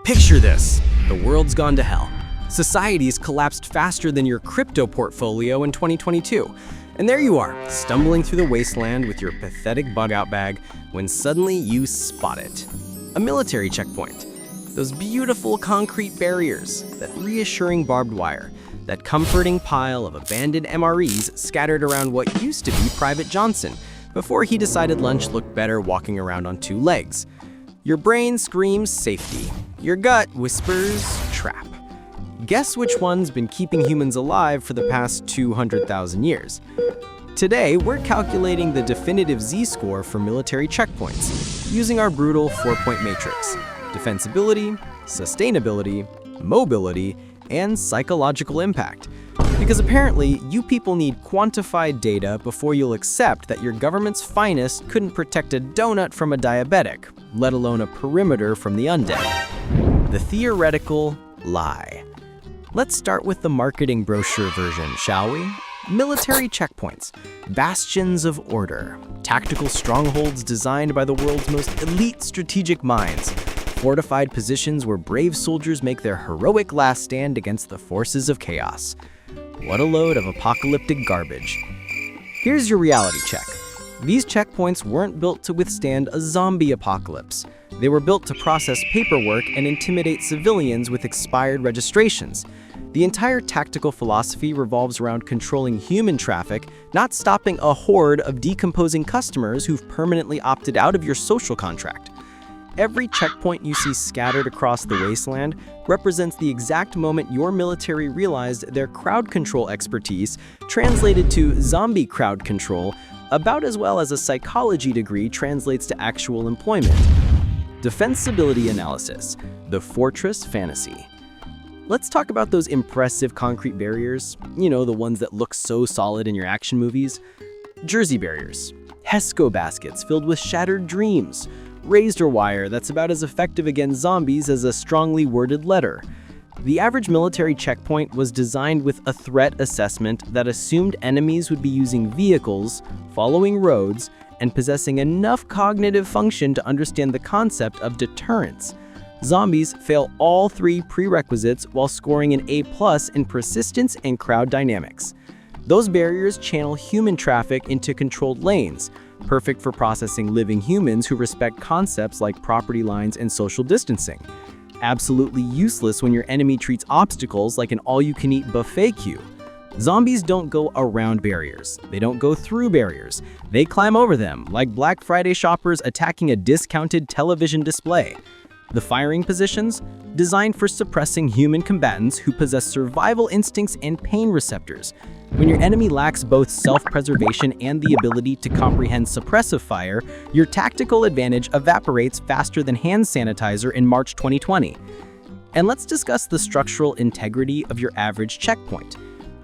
Picture this. The world's gone to hell. Society's collapsed faster than your crypto portfolio in 2022. And there you are, stumbling through the wasteland with your pathetic bug-out bag when suddenly you spot it. A military checkpoint. Those beautiful concrete barriers, that reassuring barbed wire, that comforting pile of abandoned MREs scattered around what used to be Private Johnson before he decided lunch looked better walking around on two legs. Your brain screams safety. Your gut whispers trap. Guess which one's been keeping humans alive for the past 200,000 years? Today, we're calculating the definitive Z-score for military checkpoints using our brutal 4-point matrix: defensibility, sustainability, mobility, and psychological impact. Because apparently, you people need quantified data before you'll accept that your government's finest couldn't protect a donut from a diabetic, let alone a perimeter from the undead. The theoretical lie. Let's start with the marketing brochure version, shall we? Military checkpoints, bastions of order, tactical strongholds designed by the world's most elite strategic minds, fortified positions where brave soldiers make their heroic last stand against the forces of chaos. What a load of apocalyptic garbage. Here's your reality check. These checkpoints weren't built to withstand a zombie apocalypse. They were built to process paperwork and intimidate civilians with expired registrations. The entire tactical philosophy revolves around controlling human traffic, not stopping a horde of decomposing customers who've permanently opted out of your social contract. Every checkpoint you see scattered across the wasteland represents the exact moment your military realized their crowd control expertise translated to zombie crowd control about as well as a psychology degree translates to actual employment. Defensibility analysis, the fortress fantasy. Let's talk about those impressive concrete barriers, the ones that look so solid in your action movies. Jersey barriers, Hesco baskets filled with shattered dreams, razor wire that's about as effective against zombies as a strongly worded letter. The average military checkpoint was designed with a threat assessment that assumed enemies would be using vehicles, following roads, and possessing enough cognitive function to understand the concept of deterrence. Zombies fail all three prerequisites while scoring an A+ in persistence and crowd dynamics. Those barriers channel human traffic into controlled lanes, perfect for processing living humans who respect concepts like property lines and social distancing. Absolutely useless when your enemy treats obstacles like an all-you-can-eat buffet queue. Zombies don't go around barriers. They don't go through barriers. They climb over them, like Black Friday shoppers attacking a discounted television display. The firing positions, designed for suppressing human combatants who possess survival instincts and pain receptors. When your enemy lacks both self-preservation and the ability to comprehend suppressive fire, your tactical advantage evaporates faster than hand sanitizer in March 2020. And let's discuss the structural integrity of your average checkpoint.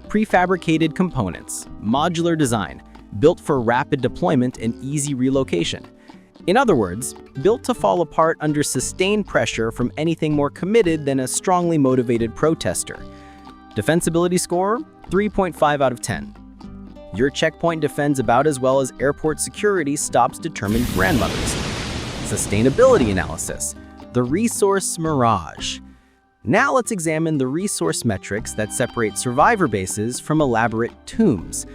Prefabricated components, modular design, built for rapid deployment and easy relocation. In other words, built to fall apart under sustained pressure from anything more committed than a strongly motivated protester. Defensibility score, 3.5 out of 10. Your checkpoint defends about as well as airport security stops determined grandmothers. Sustainability analysis, the resource mirage. Now let's examine the resource metrics that separate survivor bases from elaborate tombs.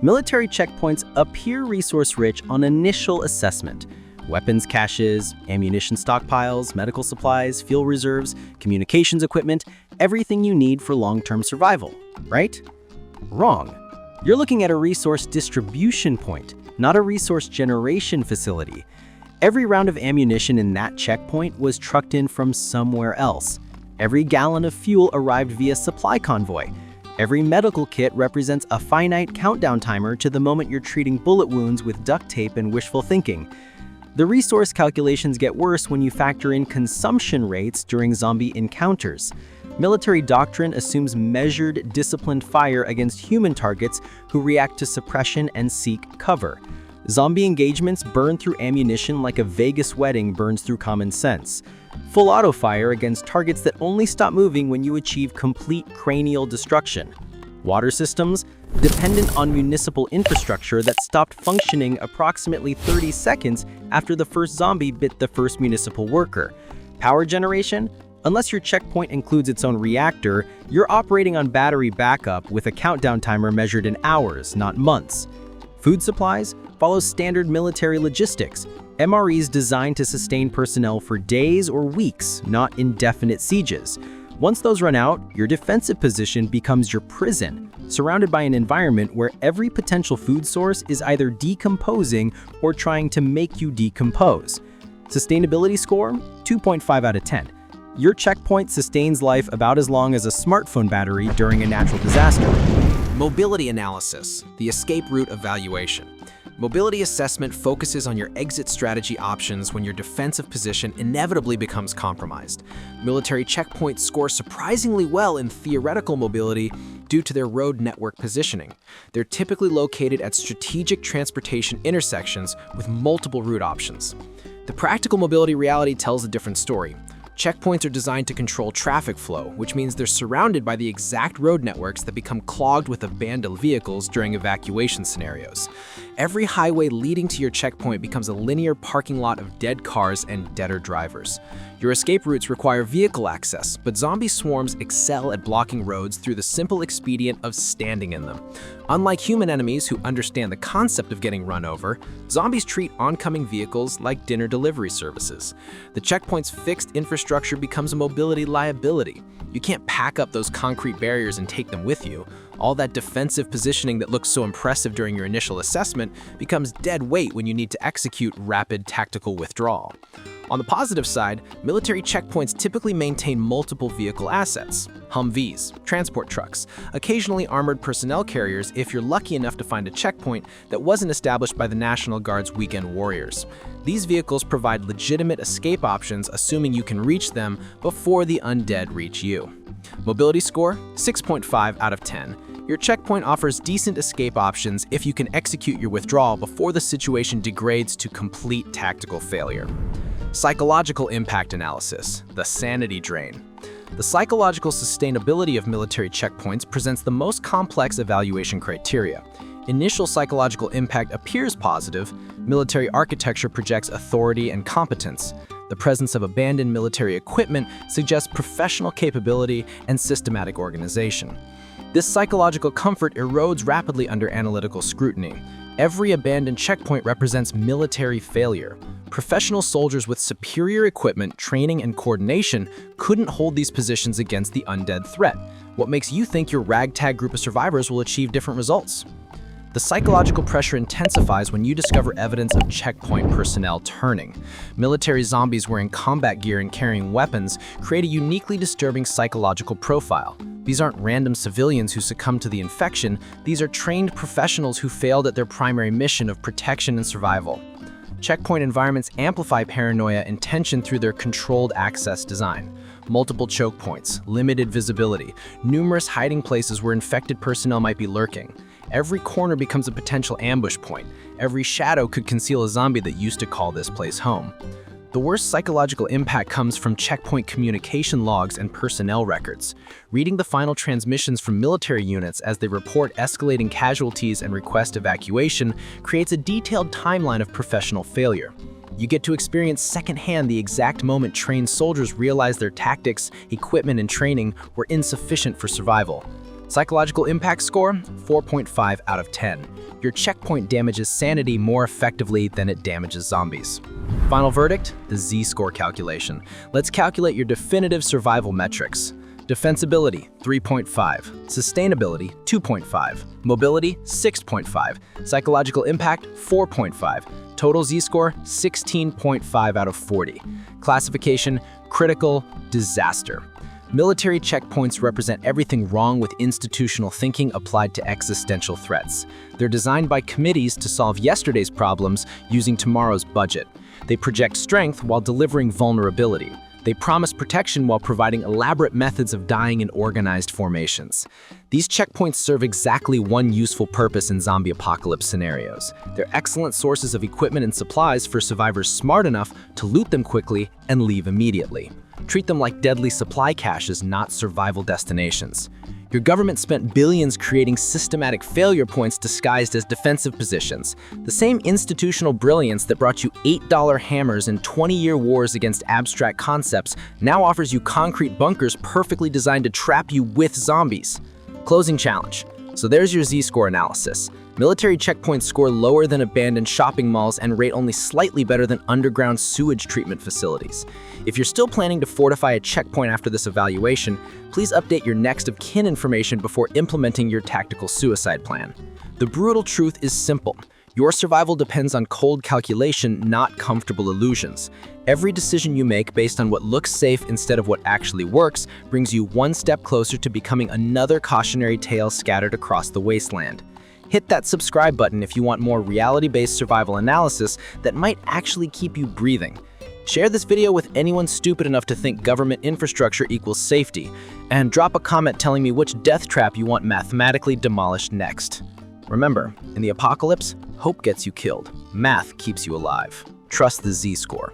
Military checkpoints appear resource-rich on initial assessment. Weapons caches, ammunition stockpiles, medical supplies, fuel reserves, communications equipment, everything you need for long-term survival, right? Wrong. You're looking at a resource distribution point, not a resource generation facility. Every round of ammunition in that checkpoint was trucked in from somewhere else. Every gallon of fuel arrived via supply convoy. Every medical kit represents a finite countdown timer to the moment you're treating bullet wounds with duct tape and wishful thinking. The resource calculations get worse when you factor in consumption rates during zombie encounters. Military doctrine assumes measured, disciplined fire against human targets who react to suppression and seek cover. Zombie engagements burn through ammunition like a Vegas wedding burns through common sense. Full auto fire against targets that only stop moving when you achieve complete cranial destruction. Water systems, dependent on municipal infrastructure that stopped functioning approximately 30 seconds after the first zombie bit the first municipal worker. Power generation, Unless your checkpoint includes its own reactor, you're operating on battery backup with a countdown timer measured in hours, not months. Food supplies follow standard military logistics, MREs designed to sustain personnel for days or weeks, not indefinite sieges. Once those run out, your defensive position becomes your prison, surrounded by an environment where every potential food source is either decomposing or trying to make you decompose. Sustainability score, 2.5 out of 10. Your checkpoint sustains life about as long as a smartphone battery during a natural disaster. Mobility analysis, the escape route evaluation. Mobility assessment focuses on your exit strategy options when your defensive position inevitably becomes compromised. Military checkpoints score surprisingly well in theoretical mobility due to their road network positioning. They're typically located at strategic transportation intersections with multiple route options. The practical mobility reality tells a different story. Checkpoints are designed to control traffic flow, which means they're surrounded by the exact road networks that become clogged with abandoned vehicles during evacuation scenarios. Every highway leading to your checkpoint becomes a linear parking lot of dead cars and deader drivers. Your escape routes require vehicle access, but zombie swarms excel at blocking roads through the simple expedient of standing in them. Unlike human enemies who understand the concept of getting run over, zombies treat oncoming vehicles like dinner delivery services. The checkpoint's fixed infrastructure becomes a mobility liability. You can't pack up those concrete barriers and take them with you. All that defensive positioning that looks so impressive during your initial assessment becomes dead weight when you need to execute rapid tactical withdrawal. On the positive side, military checkpoints typically maintain multiple vehicle assets: Humvees, transport trucks, occasionally armored personnel carriers if you're lucky enough to find a checkpoint that wasn't established by the National Guard's weekend warriors. These vehicles provide legitimate escape options, assuming you can reach them before the undead reach you. Mobility score, 6.5 out of 10. Your checkpoint offers decent escape options if you can execute your withdrawal before the situation degrades to complete tactical failure. Psychological impact analysis, the sanity drain. The psychological sustainability of military checkpoints presents the most complex evaluation criteria. Initial psychological impact appears positive. Military architecture projects authority and competence. The presence of abandoned military equipment suggests professional capability and systematic organization. This psychological comfort erodes rapidly under analytical scrutiny. Every abandoned checkpoint represents military failure. Professional soldiers with superior equipment, training, and coordination couldn't hold these positions against the undead threat. What makes you think your ragtag group of survivors will achieve different results? The psychological pressure intensifies when you discover evidence of checkpoint personnel turning. Military zombies wearing combat gear and carrying weapons create a uniquely disturbing psychological profile. These aren't random civilians who succumbed to the infection, these are trained professionals who failed at their primary mission of protection and survival. Checkpoint environments amplify paranoia and tension through their controlled access design. Multiple choke points, limited visibility, numerous hiding places where infected personnel might be lurking. Every corner becomes a potential ambush point. Every shadow could conceal a zombie that used to call this place home. The worst psychological impact comes from checkpoint communication logs and personnel records. Reading the final transmissions from military units as they report escalating casualties and request evacuation creates a detailed timeline of professional failure. You get to experience secondhand the exact moment trained soldiers realized their tactics, equipment, and training were insufficient for survival. Psychological impact score, 4.5 out of 10. Your checkpoint damages sanity more effectively than it damages zombies. Final verdict, the Z-score calculation. Let's calculate your definitive survival metrics. Defensibility, 3.5. Sustainability, 2.5. Mobility, 6.5. Psychological impact, 4.5. Total Z-score, 16.5 out of 40. Classification, critical, disaster. Military checkpoints represent everything wrong with institutional thinking applied to existential threats. They're designed by committees to solve yesterday's problems using tomorrow's budget. They project strength while delivering vulnerability. They promise protection while providing elaborate methods of dying in organized formations. These checkpoints serve exactly one useful purpose in zombie apocalypse scenarios. They're excellent sources of equipment and supplies for survivors smart enough to loot them quickly and leave immediately. Treat them like deadly supply caches, not survival destinations. Your government spent billions creating systematic failure points disguised as defensive positions. The same institutional brilliance that brought you $8 hammers and 20-year wars against abstract concepts now offers you concrete bunkers perfectly designed to trap you with zombies. Closing challenge. So there's your Z-score analysis. Military checkpoints score lower than abandoned shopping malls and rate only slightly better than underground sewage treatment facilities. If you're still planning to fortify a checkpoint after this evaluation, please update your next of kin information before implementing your tactical suicide plan. The brutal truth is simple. Your survival depends on cold calculation, not comfortable illusions. Every decision you make based on what looks safe instead of what actually works brings you one step closer to becoming another cautionary tale scattered across the wasteland. Hit that subscribe button if you want more reality-based survival analysis that might actually keep you breathing. Share this video with anyone stupid enough to think government infrastructure equals safety, and drop a comment telling me which death trap you want mathematically demolished next. Remember, in the apocalypse, hope gets you killed. Math keeps you alive. Trust the Z-score.